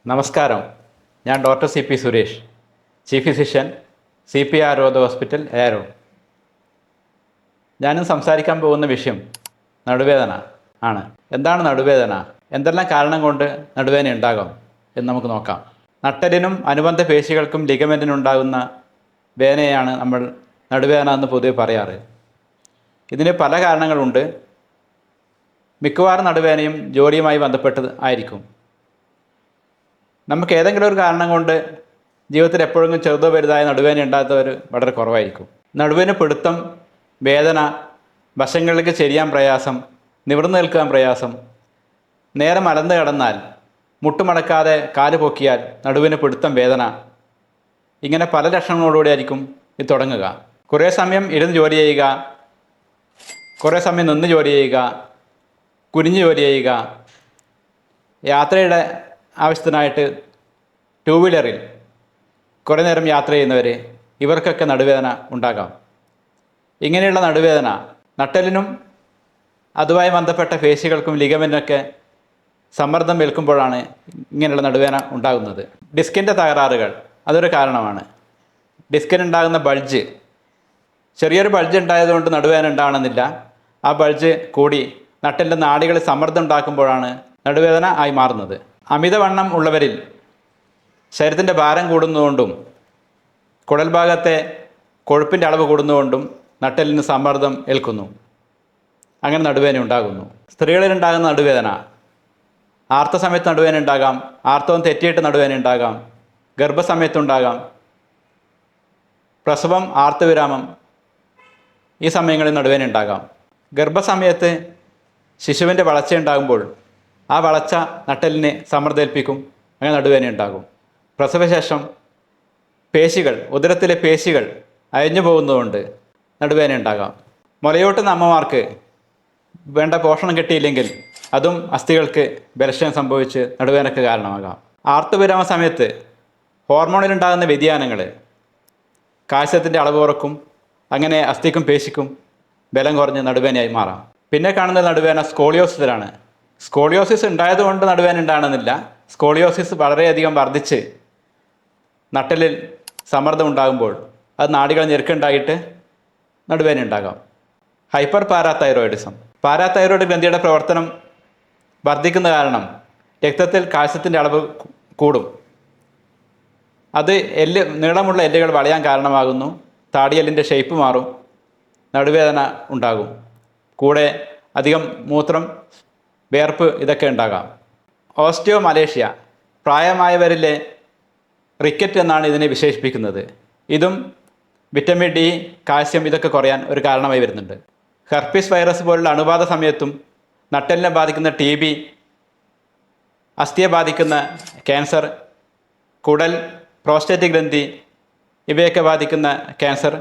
നമസ്കാരം. ഞാൻ doctor CP Suresh, chief physician, CPR hospital, arrow. ഞാനും സംസാരിക്കാൻ പോകുന്ന വിഷയം നടുവേദന ആണ്. എന്താണ് നടുവേദന? എന്തെല്ലാം കാരണം കൊണ്ട് നടുവേദന ഉണ്ടാകാം എന്ന് നമുക്ക് നോക്കാം. നട്ടെല്ലിനും അനുബന്ധ പേശികൾക്കും ലിഗമെൻറ്റിനും ഉണ്ടാകുന്ന വേദനയാണ് നമ്മൾ നടുവേദന എന്ന് പൊതുവെ പറയാറ്. ഇതിന് പല കാരണങ്ങളുണ്ട്. മിക്കവാറും നടുവേദനയും ജോലിയുമായി ബന്ധപ്പെട്ടത് ആയിരിക്കും. നമുക്ക് ഏതെങ്കിലും ഒരു കാരണം കൊണ്ട് ജീവിതത്തിൽ എപ്പോഴെങ്കിലും ചെറുതോ വലുതായ നടുവേദന ഉണ്ടാകാത്തവർ വളരെ കുറവായിരിക്കും. നടുവിന് പിടുത്തം, വേദന, വശങ്ങളിലേക്ക് ചെരിയാൻ പ്രയാസം, നിവർന്നു നിൽക്കാൻ പ്രയാസം, നേരെ മലർന്നു കിടന്നാൽ, മുട്ടുമടക്കാതെ കാല് പൊക്കിയാൽ നടുവിന് പിടുത്തം, വേദന, ഇങ്ങനെ പല ലക്ഷണങ്ങളോടുകൂടി ആയിരിക്കും ഇത് തുടങ്ങുക. കുറേ സമയം ഇരുന്ന് ജോലി ചെയ്യുക, കുറേ സമയം നിന്ന് ജോലി ചെയ്യുക, കുനിഞ്ഞ് ജോലി ചെയ്യുക, യാത്രയുടെ ആവശ്യത്തിനായിട്ട് 2 വീലറിൽ കുറേ നേരം യാത്ര ചെയ്യുന്നവർ, ഇവർക്കൊക്കെ നടുവേദന ഉണ്ടാകാം. ഇങ്ങനെയുള്ള നടുവേദന നട്ടെല്ലിനും അതുമായി ബന്ധപ്പെട്ട പേശികൾക്കും ലിഗമെൻറ്റിനൊക്കെ സമ്മർദ്ദം ഏൽക്കുമ്പോഴാണ് ഇങ്ങനെയുള്ള നടുവേദന ഉണ്ടാകുന്നത്. ഡിസ്കിൻ്റെ തകരാറുകൾ അതൊരു കാരണമാണ്. ഡിസ്കിനുണ്ടാകുന്ന ബൾജ്, ചെറിയൊരു ബൾജ് ഉണ്ടായതുകൊണ്ട് നടുവേദന ഉണ്ടാകണമെന്നില്ല. ആ ബൾജ് കൂടി നട്ടെല്ലിൻ്റെ നാഡികളിൽ സമ്മർദ്ദം ഉണ്ടാക്കുമ്പോഴാണ് നടുവേദന ആയി മാറുന്നത്. അമിതവണ്ണം ഉള്ളവരിൽ ശരീരത്തിൻ്റെ ഭാരം കൂടുന്നതുകൊണ്ടും കുടൽ ഭാഗത്തെ കൊഴുപ്പിൻ്റെ അളവ് കൂടുന്നതുകൊണ്ടും നട്ടെല്ലിന് സമ്മർദ്ദം ഏൽക്കുന്നു. അങ്ങനെ നടുവേദന ഉണ്ടാകുന്നു. സ്ത്രീകളിലുണ്ടാകുന്ന നടുവേദന ആർത്ത സമയത്ത് നടുവേദന ഉണ്ടാകാം, ആർത്തവം തെറ്റിയിട്ട് നടുവേദന ഉണ്ടാകാം, ഗർഭസമയത്തുണ്ടാകാം, പ്രസവം, ആർത്തവിരാമം, ഈ സമയങ്ങളിൽ നടുവേദന ഉണ്ടാകാം. ഗർഭസമയത്ത് ശിശുവിൻ്റെ വളർച്ച ഉണ്ടാകുമ്പോൾ ആ വളർച്ച നട്ടെല്ലിനെ സമ്മർദ്ദമേൽപ്പിക്കും. അങ്ങനെ നടുവേദന ഉണ്ടാകും. പ്രസവശേഷം പേശികൾ, ഉദരത്തിലെ പേശികൾ അയഞ്ഞു പോകുന്നതുകൊണ്ട് നടുവേദന ഉണ്ടാകാം. മുലയൂട്ടുന്ന അമ്മമാർക്ക് വേണ്ട പോഷണം കിട്ടിയില്ലെങ്കിൽ അതും അസ്ഥികൾക്ക് ബലക്ഷയം സംഭവിച്ച് നടുവേദനയ്ക്ക് കാരണമാകാം. ആർത്തവിരാമ സമയത്ത് ഹോർമോണിലുണ്ടാകുന്ന വ്യതിയാനങ്ങൾ കാൽസ്യത്തിൻ്റെ അളവ് കുറക്കും. അങ്ങനെ അസ്ഥിക്കും പേശിക്കും ബലം കുറഞ്ഞ് നടുവേദനയായി മാറാം. പിന്നെ കാണുന്ന നടുവേദന സ്കോളിയോസിസിലാണ്. സ്കോളിയോസിസ് ഉണ്ടായതുകൊണ്ട് നടുവേദന ഉണ്ടാകണമെന്നില്ല. സ്കോളിയോസിസ് വളരെയധികം വർദ്ധിച്ച് നട്ടെല്ലിൽ സമ്മർദ്ദം ഉണ്ടാകുമ്പോൾ അത് നാഡികൾ ഞെരുക്കുണ്ടായിട്ട് നടുവേദന ഉണ്ടാകാം. ഹൈപ്പർ പാരാതൈറോയിഡിസം, പാരാതൈറോയിഡ് ഗ്രന്ഥിയുടെ പ്രവർത്തനം വർദ്ധിക്കുന്ന കാരണം രക്തത്തിൽ കാൽസ്യത്തിൻ്റെ അളവ് കൂടും. അത് നീളമുള്ള എല്ലുകൾ വളയാൻ കാരണമാകുന്നു. താടിയെല്ലിൻ്റെ ഷേപ്പ് മാറും, നടുവേദന ഉണ്ടാകും. കൂടെ അധികം മൂത്രം, വേർപ്പ്, ഇതൊക്കെ ഉണ്ടാകാം. ഓസ്റ്റിയോമലേഷ്യ, പ്രായമായവരിലെ റിക്കറ്റ് എന്നാണ് ഇതിനെ വിശേഷിപ്പിക്കുന്നത്. ഇതും വിറ്റമിൻ ഡി, കാൽസ്യം ഇതൊക്കെ കുറയാൻ ഒരു കാരണമായി വരുന്നുണ്ട്. ഹെർപ്പിസ് വൈറസ് പോലുള്ള അണുബാധ സമയത്തും നട്ടെല്ലിനെ ബാധിക്കുന്ന TB, അസ്ഥിയെ ബാധിക്കുന്ന ക്യാൻസർ, കുടൽ, പ്രോസ്റ്റേറ്റ് ഗ്രന്ഥി ഇവയൊക്കെ ബാധിക്കുന്ന ക്യാൻസർ,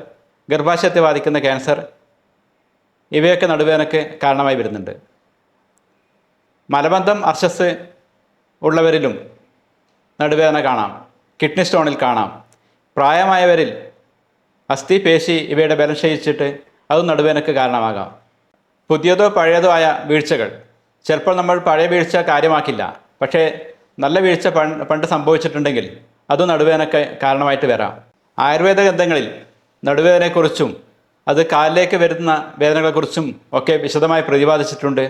ഗർഭാശയത്തെ ബാധിക്കുന്ന ക്യാൻസർ, ഇവയൊക്കെ നടുവേദനയ്ക്ക് കാരണമായി വരുന്നുണ്ട്. മലബന്ധം, അർശസ് ഉള്ളവരിലും നടുവേദന കാണാം. കിഡ്നി സ്റ്റോണിൽ കാണാം. പ്രായമായവരിൽ അസ്ഥി, പേശി ഇവയുടെ ബലം ക്ഷയിച്ചിട്ട് അതും നടുവേദനയ്ക്ക് കാരണമാകാം. പുതിയതോ പഴയതോ ആയ വീഴ്ചകൾ, ചിലപ്പോൾ നമ്മൾ പഴയ വീഴ്ച കാര്യമാക്കില്ല, പക്ഷേ നല്ല വീഴ്ച പണ്ട് സംഭവിച്ചിട്ടുണ്ടെങ്കിൽ അതും നടുവേദനയ്ക്ക് കാരണമായിട്ട് വരാം. ആയുർവേദ ഗ്രന്ഥങ്ങളിൽ നടുവേദനയെക്കുറിച്ചും അത് കാലിലേക്ക് വരുന്ന വേദനകളെക്കുറിച്ചും ഒക്കെ വിശദമായി പ്രതിപാദിച്ചിട്ടുണ്ട്.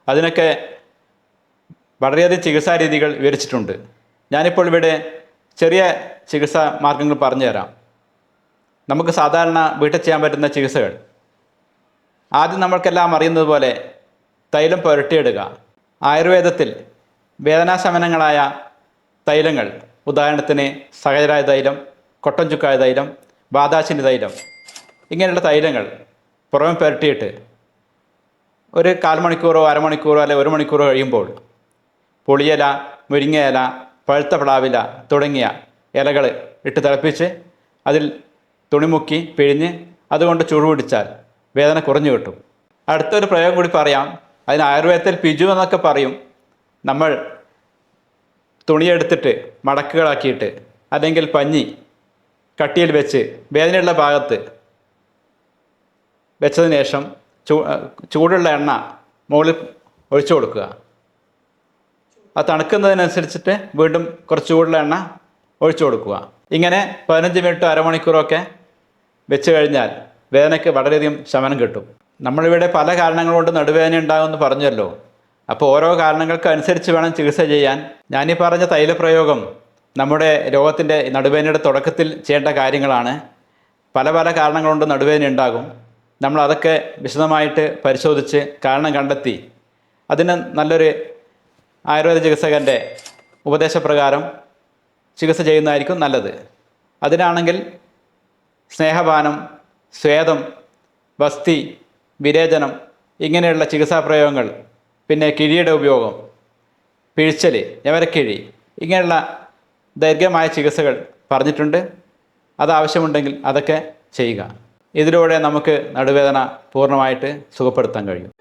അതിനൊക്കെ വളരെയധികം ചികിത്സാ രീതികൾ വിവരിച്ചിട്ടുണ്ട്. ഞാനിപ്പോൾ ഇവിടെ ചെറിയ ചികിത്സാ മാർഗങ്ങൾ പറഞ്ഞു തരാം. നമുക്ക് സാധാരണ വീട്ടിൽ ചെയ്യാൻ പറ്റുന്ന ചികിത്സകൾ. ആദ്യം നമ്മൾക്കെല്ലാം അറിയുന്നത് പോലെ തൈലം പുരട്ടിയിടുക. ആയുർവേദത്തിൽ വേദനാശമനങ്ങളായ തൈലങ്ങൾ, ഉദാഹരണത്തിന് സഹജരായ തൈലം, കൊട്ടൻ ചുക്കായ തൈലം, ബാദാശിനി തൈലം, ഇങ്ങനെയുള്ള തൈലങ്ങൾ പുറമെ പുരട്ടിയിട്ട് ഒരു 1/4 മണിക്കൂറോ അരമണിക്കൂറോ അല്ലെങ്കിൽ 1 മണിക്കൂറോ കഴിയുമ്പോൾ പുളിയില, മുരിങ്ങയില, പഴുത്ത പ്ലാവില തുടങ്ങിയ ഇലകൾ ഇട്ട് തിളപ്പിച്ച് അതിൽ തുണിമുക്കി പിഴിഞ്ഞ് അതുകൊണ്ട് ചുഴു പിടിച്ചാൽ വേദന കുറഞ്ഞു കിട്ടും. അടുത്തൊരു പ്രയോഗം കൂടി പറയാം. അതിന് ആയുർവേദത്തിൽ പിജു എന്നൊക്കെ പറയും. നമ്മൾ തുണിയെടുത്തിട്ട് മടക്കുകളാക്കിയിട്ട് അല്ലെങ്കിൽ പഞ്ഞി കട്ടിയിൽ വെച്ച് വേദനയുള്ള ഭാഗത്ത് വെച്ചതിന് ശേഷം ചൂടുള്ള എണ്ണ മുകളിൽ ഒഴിച്ചു കൊടുക്കുക. അത് തണുക്കുന്നതിനനുസരിച്ചിട്ട് വീണ്ടും കുറച്ച് കൂടുതൽ എണ്ണ ഒഴിച്ചു കൊടുക്കുക. ഇങ്ങനെ 15 മിനിറ്റോ അരമണിക്കൂറൊക്കെ വെച്ച് കഴിഞ്ഞാൽ വേദനയ്ക്ക് വളരെയധികം ശമനം കിട്ടും. നമ്മളിവിടെ പല കാരണങ്ങൾ കൊണ്ട് നടുവേദന ഉണ്ടാകുമെന്ന് പറഞ്ഞല്ലോ. അപ്പോൾ ഓരോ കാരണങ്ങൾക്ക് അനുസരിച്ച് വേണം ചികിത്സ ചെയ്യാൻ. ഞാനീ പറഞ്ഞ തൈലപ്രയോഗം നമ്മുടെ രോഗത്തിൻ്റെ നടുവേദനയുടെ തുടക്കത്തിൽ ചെയ്യേണ്ട കാര്യങ്ങളാണ്. പല പല കാരണങ്ങൾ കൊണ്ട് നടുവേദന ഉണ്ടാകും. നമ്മൾ അതൊക്കെ വിശദമായിട്ട് പരിശോധിച്ച് കാരണം കണ്ടെത്തി അതിന് നല്ലൊരു ആയുർവേദ ചികിത്സകൻ്റെ ഉപദേശപ്രകാരം ചികിത്സ ചെയ്യുന്നതായിരിക്കും നല്ലത്. അതിനാണെങ്കിൽ സ്നേഹപാനം, സ്വേദം, വസ്തി, വിരേചനം ഇങ്ങനെയുള്ള ചികിത്സാ പ്രയോഗങ്ങൾ, പിന്നെ കിഴിയുടെ ഉപയോഗം, പിഴിച്ചൽ, ഞവരക്കിഴി ഇങ്ങനെയുള്ള ദൈർഘ്യമായ ചികിത്സകൾ പറഞ്ഞിട്ടുണ്ട്. അതാവശ്യമുണ്ടെങ്കിൽ അതൊക്കെ ചെയ്യുക. ഇതിലൂടെ നമുക്ക് നടുവേദന പൂർണ്ണമായിട്ട് സുഖപ്പെടുത്താൻ കഴിയും.